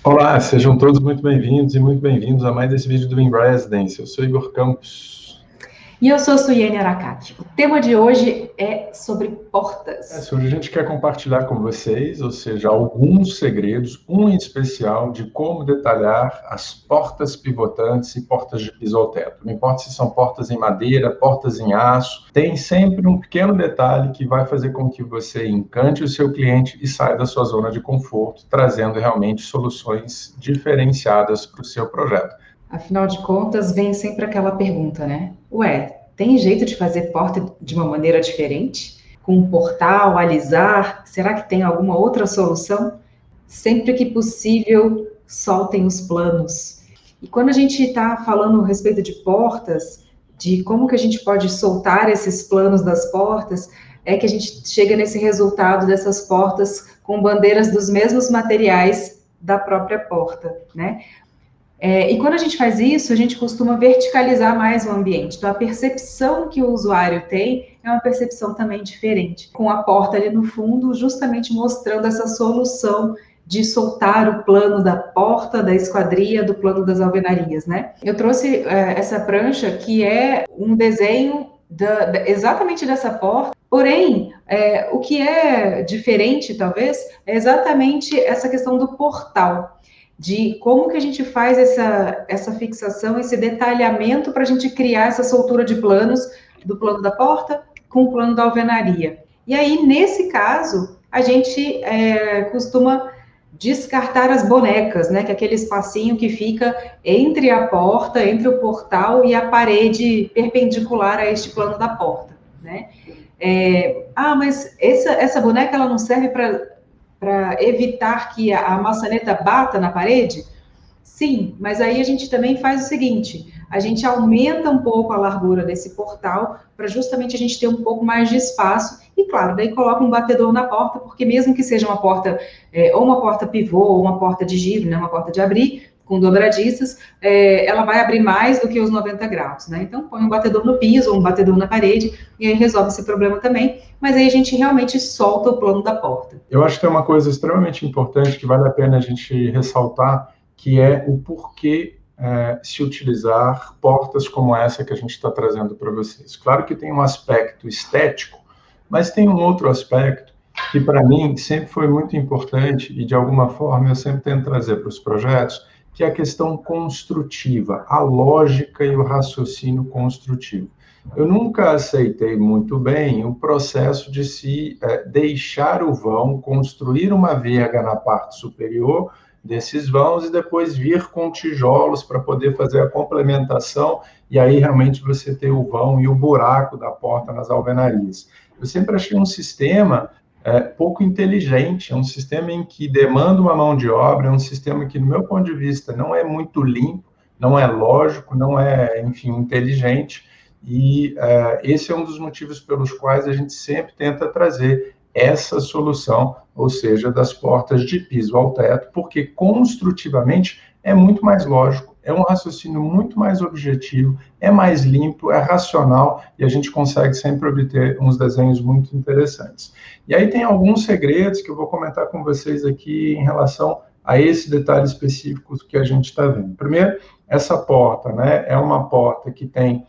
Olá, sejam todos muito bem-vindos e muito bem-vindos a mais esse vídeo do InResidence. Eu sou Igor Campos. E eu sou Suiene Aracati. O tema de hoje é sobre portas. Hoje a gente quer compartilhar com vocês, ou seja, alguns segredos, um em especial, de como detalhar as portas pivotantes e portas de piso ao teto. Não importa se são portas em madeira, portas em aço, tem sempre um pequeno detalhe que vai fazer com que você encante o seu cliente e saia da sua zona de conforto, trazendo realmente soluções diferenciadas para o seu projeto. Afinal de contas, vem sempre aquela pergunta, né? Ué, tem jeito de fazer porta de uma maneira diferente? Com um portal, alisar? Será que tem alguma outra solução? Sempre que possível, soltem os planos. E quando a gente está falando a respeito de portas, de como que a gente pode soltar esses planos das portas, é que a gente chega nesse resultado dessas portas com bandeiras dos mesmos materiais da própria porta, né? E quando a gente faz isso, a gente costuma verticalizar mais o ambiente. Então, a percepção que o usuário tem é uma percepção também diferente, com a porta ali no fundo, justamente mostrando essa solução de soltar o plano da porta, da esquadria, do plano das alvenarias, né? Eu trouxe essa prancha que é um desenho exatamente dessa porta, porém, o que é diferente, talvez, é exatamente essa questão do portal, de como que a gente faz essa fixação, esse detalhamento para a gente criar essa soltura de planos, do plano da porta com o plano da alvenaria. E aí, nesse caso, a gente costuma descartar as bonecas, né, que é aquele espacinho que fica entre a porta, entre o portal e a parede perpendicular a este plano da porta, né? Mas essa boneca ela não serve para evitar que a maçaneta bata na parede? Sim, mas aí a gente também faz o seguinte, a gente aumenta um pouco a largura desse portal para justamente a gente ter um pouco mais de espaço e, claro, daí coloca um batedor na porta, porque mesmo que seja uma porta, ou uma porta pivô, ou uma porta de giro, né, uma porta de abrir, com dobradiças, ela vai abrir mais do que os 90 graus, né? Então, põe um batedor no piso, ou um batedor na parede, e aí resolve esse problema também, mas aí a gente realmente solta o plano da porta. Eu acho que tem uma coisa extremamente importante que vale a pena a gente ressaltar, que é o porquê se utilizar portas como essa que a gente está trazendo para vocês. Claro que tem um aspecto estético, mas tem um outro aspecto que, para mim, sempre foi muito importante e, de alguma forma, eu sempre tento trazer para os projetos, que é a questão construtiva, a lógica e o raciocínio construtivo. Eu nunca aceitei muito bem o processo de se deixar o vão, construir uma verga na parte superior desses vãos e depois vir com tijolos para poder fazer a complementação e aí realmente você ter o vão e o buraco da porta nas alvenarias. Eu sempre achei um sistema pouco inteligente, é um sistema em que demanda uma mão de obra, é um sistema que, no meu ponto de vista, não é muito limpo, não é lógico, não é, enfim, inteligente, e esse é um dos motivos pelos quais a gente sempre tenta trazer essa solução, ou seja, das portas de piso ao teto, porque construtivamente é muito mais lógico, é um raciocínio muito mais objetivo, é mais limpo, é racional e a gente consegue sempre obter uns desenhos muito interessantes. E aí tem alguns segredos que eu vou comentar com vocês aqui em relação a esse detalhe específico que a gente está vendo. Primeiro, essa porta, né, é uma porta que tem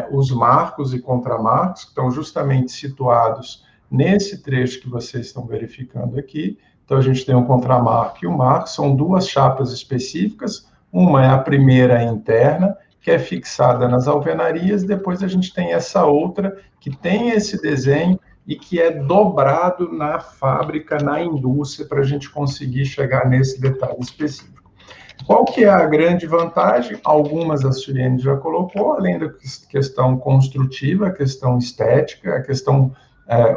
os marcos e contramarcos, que estão justamente situados nesse trecho que vocês estão verificando aqui. Então, a gente tem um contramarco e um marco, são duas chapas específicas, uma é a primeira interna, que é fixada nas alvenarias, depois a gente tem essa outra, que tem esse desenho e que é dobrado na fábrica, na indústria, para a gente conseguir chegar nesse detalhe específico. Qual que é a grande vantagem? Algumas a Suiene já colocou, além da questão construtiva, a questão estética, a questão,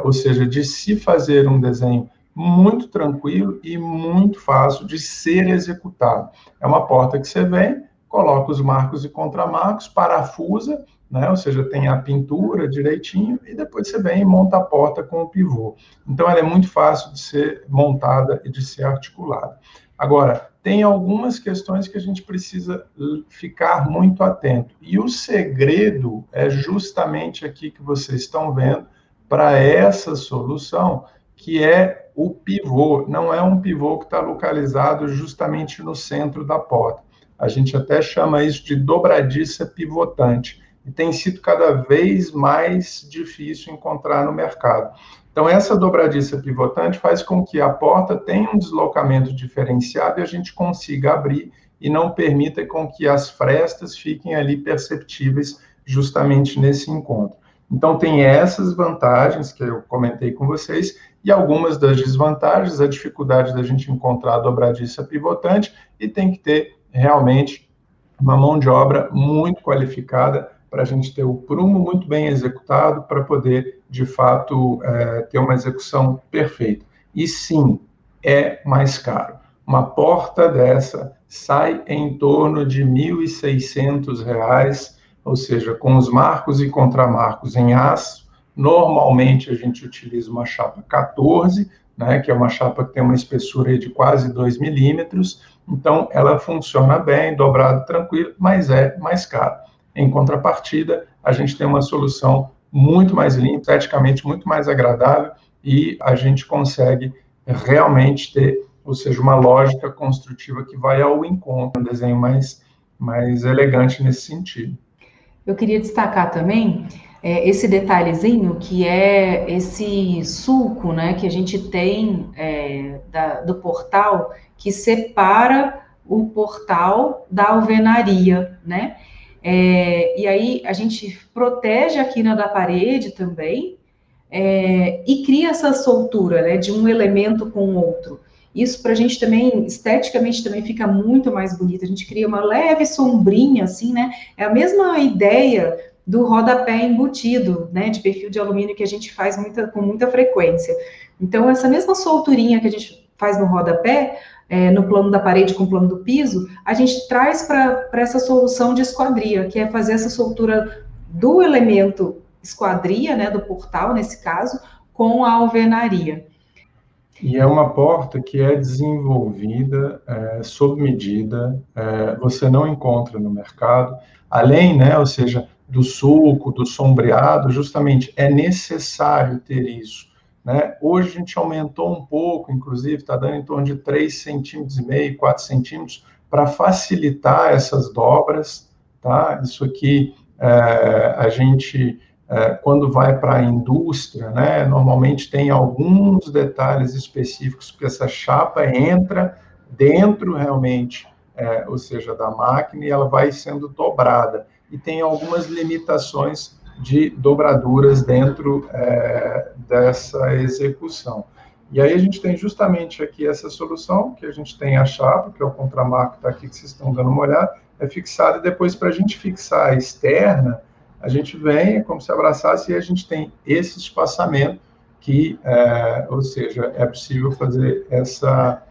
ou seja, de se fazer um desenho muito tranquilo e muito fácil de ser executado. É uma porta que você vem, coloca os marcos e contramarcos, parafusa, né? Ou seja, tem a pintura direitinho, e depois você vem e monta a porta com o pivô. Então, ela é muito fácil de ser montada e de ser articulada. Agora, tem algumas questões que a gente precisa ficar muito atento. E o segredo é justamente aqui que vocês estão vendo para essa solução, que é o pivô. Não é um pivô que está localizado justamente no centro da porta. A gente até chama isso de dobradiça pivotante. E tem sido cada vez mais difícil encontrar no mercado. Então, essa dobradiça pivotante faz com que a porta tenha um deslocamento diferenciado e a gente consiga abrir e não permita com que as frestas fiquem ali perceptíveis justamente nesse encontro. Então, tem essas vantagens que eu comentei com vocês e algumas das desvantagens, a dificuldade da gente encontrar a dobradiça pivotante e tem que ter realmente uma mão de obra muito qualificada para a gente ter o prumo muito bem executado para poder, de fato, ter uma execução perfeita. E sim, é mais caro. Uma porta dessa sai em torno de R$ 1.600, ou seja, com os marcos e contramarcos em aço. Normalmente a gente utiliza uma chapa 14, né, que é uma chapa que tem uma espessura de quase 2 milímetros, então ela funciona bem, dobrado tranquilo, mas é mais caro. Em contrapartida, a gente tem uma solução muito mais limpa, esteticamente muito mais agradável e a gente consegue realmente ter, ou seja, uma lógica construtiva que vai ao encontro, um desenho mais elegante nesse sentido. Eu queria destacar também esse detalhezinho que é esse sulco, né, que a gente tem do portal que separa o portal da alvenaria, né? E aí a gente protege a quina da parede também e cria essa soltura, né, de um elemento com o outro. Isso para a gente também, esteticamente, também fica muito mais bonito. A gente cria uma leve sombrinha, assim, né? É a mesma ideia do rodapé embutido, né? De perfil de alumínio que a gente faz com muita frequência. Então, essa mesma solturinha que a gente faz no rodapé, no plano da parede com o plano do piso, a gente traz para essa solução de esquadria, que é fazer essa soltura do elemento esquadria, né? Do portal, nesse caso, com a alvenaria. E é uma porta que é desenvolvida sob medida, você não encontra no mercado, além, né, ou seja, do sulco, do sombreado, justamente é necessário ter isso. Né? Hoje a gente aumentou um pouco, inclusive está dando em torno de 3,5 cm, 4 centímetros, para facilitar essas dobras. Tá? Isso aqui a gente quando vai para a indústria, né, normalmente tem alguns detalhes específicos, porque essa chapa entra dentro realmente, ou seja, da máquina, e ela vai sendo dobrada. E tem algumas limitações de dobraduras dentro dessa execução. E aí a gente tem justamente aqui essa solução, que a gente tem a chapa, que é o contramarco que está aqui, que vocês estão dando uma olhada, é fixada, e depois para a gente fixar a externa, a gente vem, é como se abraçasse, e a gente tem esse espaçamento que, ou seja, é possível fazer essa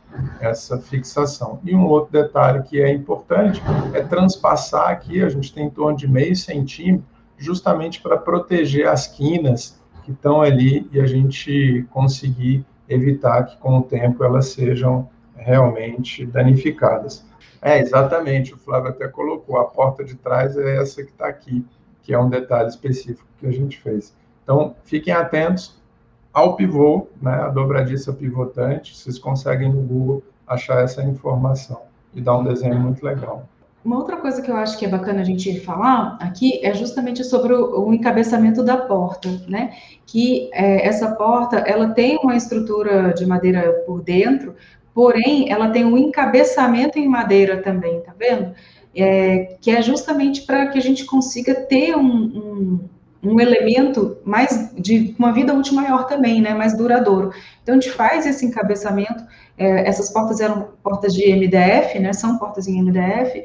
fixação. E um outro detalhe que é importante é transpassar aqui, a gente tem em torno de 0,5 centímetro, justamente para proteger as quinas que estão ali e a gente conseguir evitar que, com o tempo, elas sejam realmente danificadas. Exatamente, o Flávio até colocou, a porta de trás é essa que está aqui, que é um detalhe específico que a gente fez. Então, fiquem atentos ao pivô, né, a dobradiça pivotante, vocês conseguem no Google achar essa informação e dar um desenho muito legal. Uma outra coisa que eu acho que é bacana a gente falar aqui é justamente sobre o encabeçamento da porta, né? Que essa porta, ela tem uma estrutura de madeira por dentro, porém, ela tem um encabeçamento em madeira também, tá vendo? Que é justamente para que a gente consiga ter um elemento mais de uma vida útil maior também, né, mais duradouro. Então, a gente faz esse encabeçamento, essas portas eram portas de MDF, né, são portas em MDF,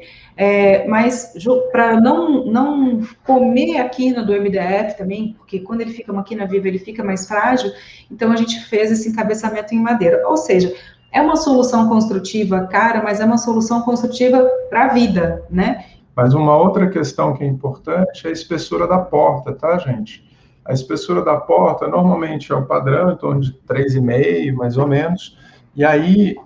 mas para não comer a quina do MDF também, porque quando ele fica uma quina viva, ele fica mais frágil, então a gente fez esse encabeçamento em madeira, ou seja, é uma solução construtiva cara, mas é uma solução construtiva para a vida, né? Mas uma outra questão que é importante é a espessura da porta, tá, gente? A espessura da porta, normalmente, é o padrão, em torno de 3,5, mais ou menos, e aí,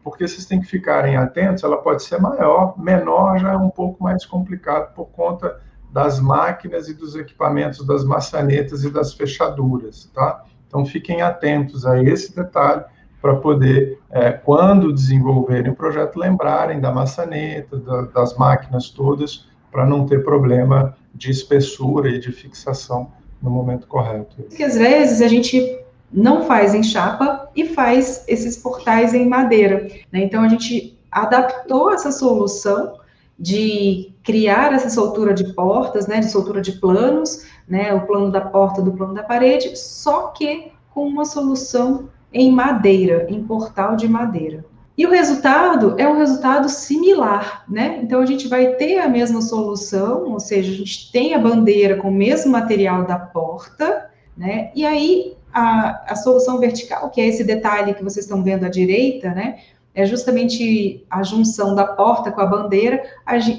porque vocês têm que ficarem atentos, ela pode ser maior, menor já é um pouco mais complicado por conta das máquinas e dos equipamentos, das maçanetas e das fechaduras, tá? Então, fiquem atentos a esse detalhe para poder, quando desenvolverem o projeto, lembrarem da maçaneta, das máquinas todas, para não ter problema de espessura e de fixação no momento correto. Porque às vezes a gente não faz em chapa e faz esses portais em madeira, né? Então a gente adaptou essa solução de criar essa soltura de portas, né, de soltura de planos, né, o plano da porta do plano da parede, só que com uma solução em madeira, em portal de madeira. E o resultado é um resultado similar, né? Então a gente vai ter a mesma solução, ou seja, a gente tem a bandeira com o mesmo material da porta, né? E aí a solução vertical, que é esse detalhe que vocês estão vendo à direita, né? É justamente a junção da porta com a bandeira,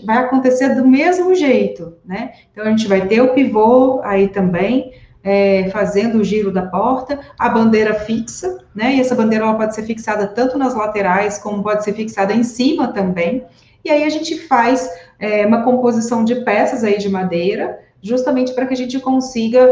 vai acontecer do mesmo jeito, né? Então a gente vai ter o pivô aí também, fazendo o giro da porta, a bandeira fixa, né? E essa bandeira ela pode ser fixada tanto nas laterais, como pode ser fixada em cima também. E aí a gente faz uma composição de peças aí de madeira, justamente para que a gente consiga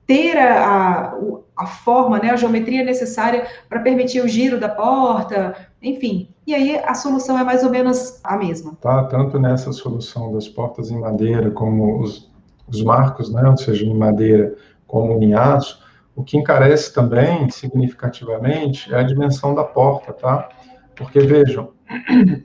ter a forma, né, a geometria necessária para permitir o giro da porta, enfim. E aí a solução é mais ou menos a mesma. Tá, tanto nessa solução das portas em madeira, como os marcos, né, ou seja, em madeira como em aço, o que encarece também, significativamente, é a dimensão da porta, tá? Porque, vejam,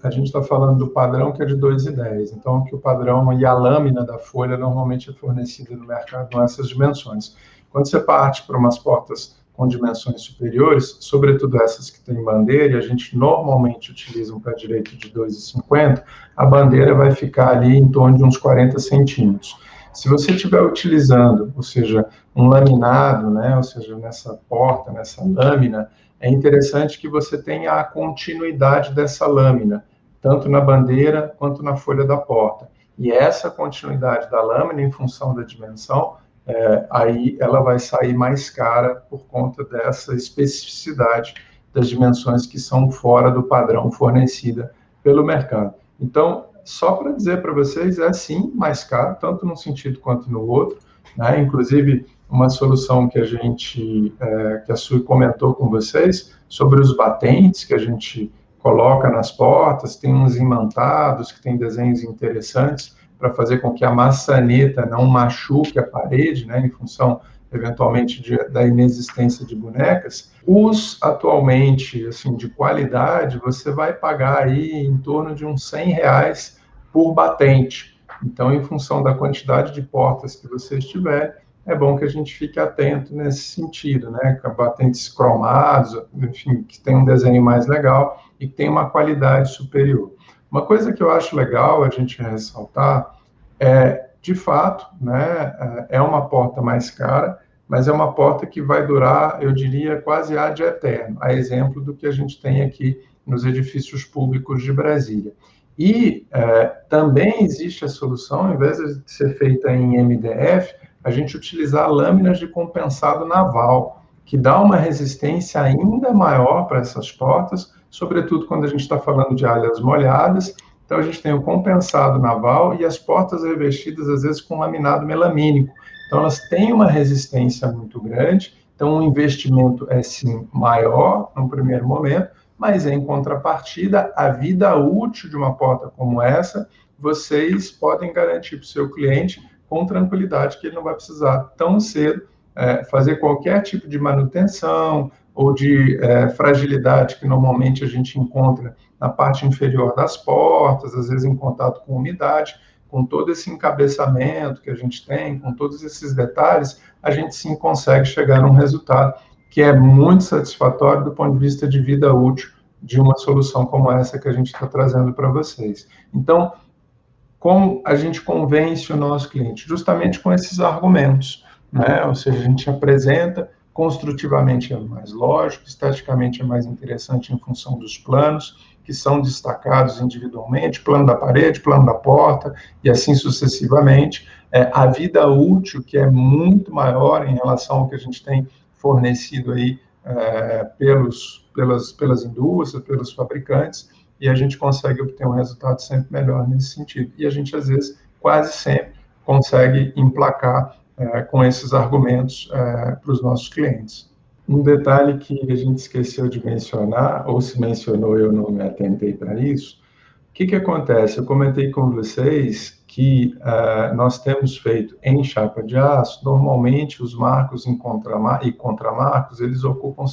a gente está falando do padrão que é de 2,10, então que o padrão e a lâmina da folha normalmente é fornecida no mercado com essas dimensões. Quando você parte para umas portas com dimensões superiores, sobretudo essas que têm bandeira, e a gente normalmente utiliza um pé direito de 2,50, a bandeira vai ficar ali em torno de uns 40 centímetros. Se você estiver utilizando, ou seja, um laminado, né, ou seja, nessa porta, nessa lâmina, é interessante que você tenha a continuidade dessa lâmina, tanto na bandeira quanto na folha da porta. E essa continuidade da lâmina, em função da dimensão, aí ela vai sair mais cara por conta dessa especificidade das dimensões que são fora do padrão fornecida pelo mercado. Então, só para dizer para vocês, é sim mais caro, tanto num sentido quanto no outro, né? Inclusive, uma solução que que a Sui comentou com vocês, sobre os batentes que a gente coloca nas portas, tem uns imantados, que tem desenhos interessantes, para fazer com que a maçaneta não machuque a parede, né, em função, eventualmente, da inexistência de bonecas. Os, atualmente, assim, de qualidade, você vai pagar aí em torno de uns R$100 por batente. Então, em função da quantidade de portas que vocês tiverem, é bom que a gente fique atento nesse sentido, né, com batentes cromados, enfim, que tem um desenho mais legal e que tem uma qualidade superior. Uma coisa que eu acho legal a gente ressaltar de fato, né, é uma porta mais cara, mas é uma porta que vai durar, eu diria, quase ad eterno, a exemplo do que a gente tem aqui nos edifícios públicos de Brasília. E também existe a solução, ao invés de ser feita em MDF, a gente utilizar lâminas de compensado naval, que dá uma resistência ainda maior para essas portas, sobretudo quando a gente está falando de áreas molhadas. Então, a gente tem o compensado naval e as portas revestidas, às vezes, com laminado melamínico. Então, elas têm uma resistência muito grande. Então, o investimento é, sim, maior no primeiro momento, mas, em contrapartida, a vida útil de uma porta como essa, vocês podem garantir para o seu cliente com tranquilidade que ele não vai precisar tão cedo fazer qualquer tipo de manutenção ou de fragilidade que normalmente a gente encontra na parte inferior das portas, às vezes em contato com umidade. Com todo esse encabeçamento que a gente tem, com todos esses detalhes, a gente sim consegue chegar num resultado que é muito satisfatório do ponto de vista de vida útil de uma solução como essa que a gente está trazendo para vocês. Então, como a gente convence o nosso cliente? Justamente com esses argumentos, né? Ou seja, a gente apresenta, construtivamente é mais lógico, esteticamente é mais interessante em função dos planos, que são destacados individualmente, plano da parede, plano da porta, e assim sucessivamente. A vida útil, que é muito maior em relação ao que a gente tem fornecido aí pelas indústrias, pelos fabricantes, e a gente consegue obter um resultado sempre melhor nesse sentido. E a gente, às vezes, quase sempre, consegue emplacar com esses argumentos para os nossos clientes. Um detalhe que a gente esqueceu de mencionar, ou se mencionou eu não me atentei para isso, o que acontece? Eu comentei com vocês que nós temos feito em chapa de aço, normalmente os marcos e contramarcos, eles ocupam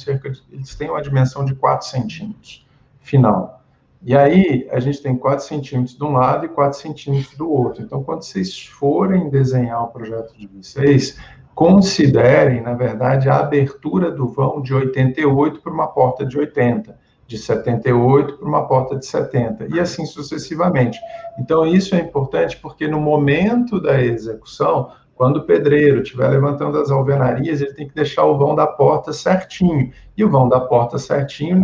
eles têm uma dimensão de 4 centímetros, final. E aí, a gente tem 4 centímetros de um lado e 4 centímetros do outro. Então, quando vocês forem desenhar o projeto de vocês, considerem, na verdade, a abertura do vão de 88 para uma porta de 80, de 78 para uma porta de 70, e assim sucessivamente. Então, isso é importante porque no momento da execução, quando o pedreiro estiver levantando as alvenarias, ele tem que deixar o vão da porta certinho. E o vão da porta certinho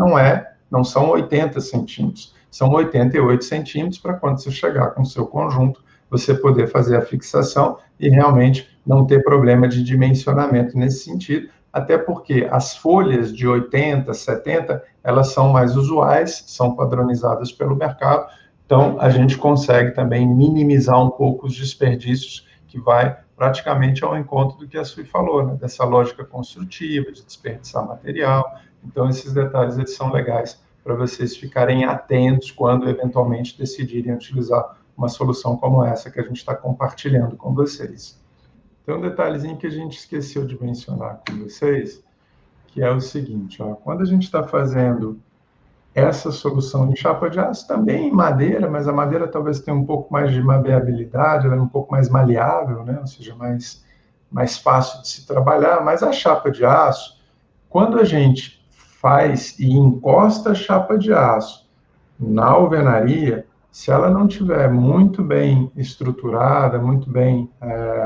não são 80 centímetros, são 88 centímetros para quando você chegar com o seu conjunto, você poder fazer a fixação e realmente não ter problema de dimensionamento nesse sentido, até porque as folhas de 80, 70, elas são mais usuais, são padronizadas pelo mercado, então a gente consegue também minimizar um pouco os desperdícios, que vai praticamente ao encontro do que a Sui falou, né? Dessa lógica construtiva, de desperdiçar material. Então esses detalhes eles são legais para vocês ficarem atentos quando eventualmente decidirem utilizar uma solução como essa que a gente está compartilhando com vocês. Tem um detalhezinho que a gente esqueceu de mencionar com vocês, que é o seguinte, ó, quando a gente está fazendo essa solução em chapa de aço, também em madeira, mas a madeira talvez tenha um pouco mais de maleabilidade, ela é um pouco mais maleável, né? Ou seja, mais fácil de se trabalhar, mas a chapa de aço, quando a gente faz e encosta a chapa de aço na alvenaria, se ela não tiver muito bem estruturada, muito bem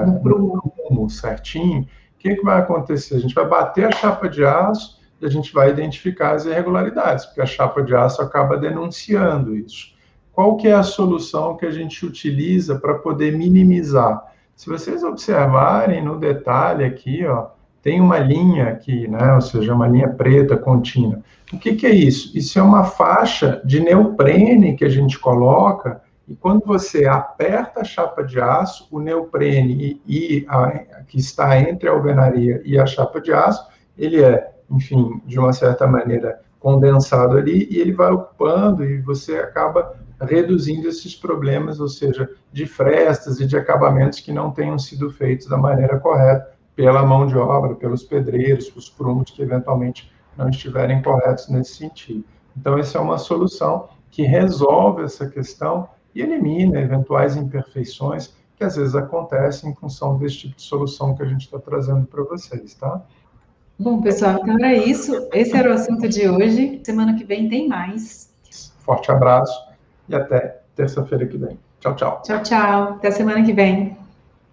no prumo certinho, o que vai acontecer? A gente vai bater a chapa de aço e a gente vai identificar as irregularidades, porque a chapa de aço acaba denunciando isso. Qual que é a solução que a gente utiliza para poder minimizar? Se vocês observarem no detalhe aqui, ó, tem uma linha aqui, né? Ou seja, uma linha preta contínua. O que é isso? Isso é uma faixa de neoprene que a gente coloca, e quando você aperta a chapa de aço, o neoprene que está entre a alvenaria e a chapa de aço, ele é, enfim, de uma certa maneira condensado ali, e ele vai ocupando, e você acaba reduzindo esses problemas, ou seja, de frestas e de acabamentos que não tenham sido feitos da maneira correta, pela mão de obra, pelos pedreiros, os prumos que eventualmente não estiverem corretos nesse sentido. Então, essa é uma solução que resolve essa questão e elimina eventuais imperfeições que às vezes acontecem em função desse tipo de solução que a gente está trazendo para vocês, tá? Bom, pessoal, então era isso. Esse era o assunto de hoje. Semana que vem tem mais. Forte abraço e até terça-feira que vem. Tchau, tchau. Tchau, tchau. Até semana que vem.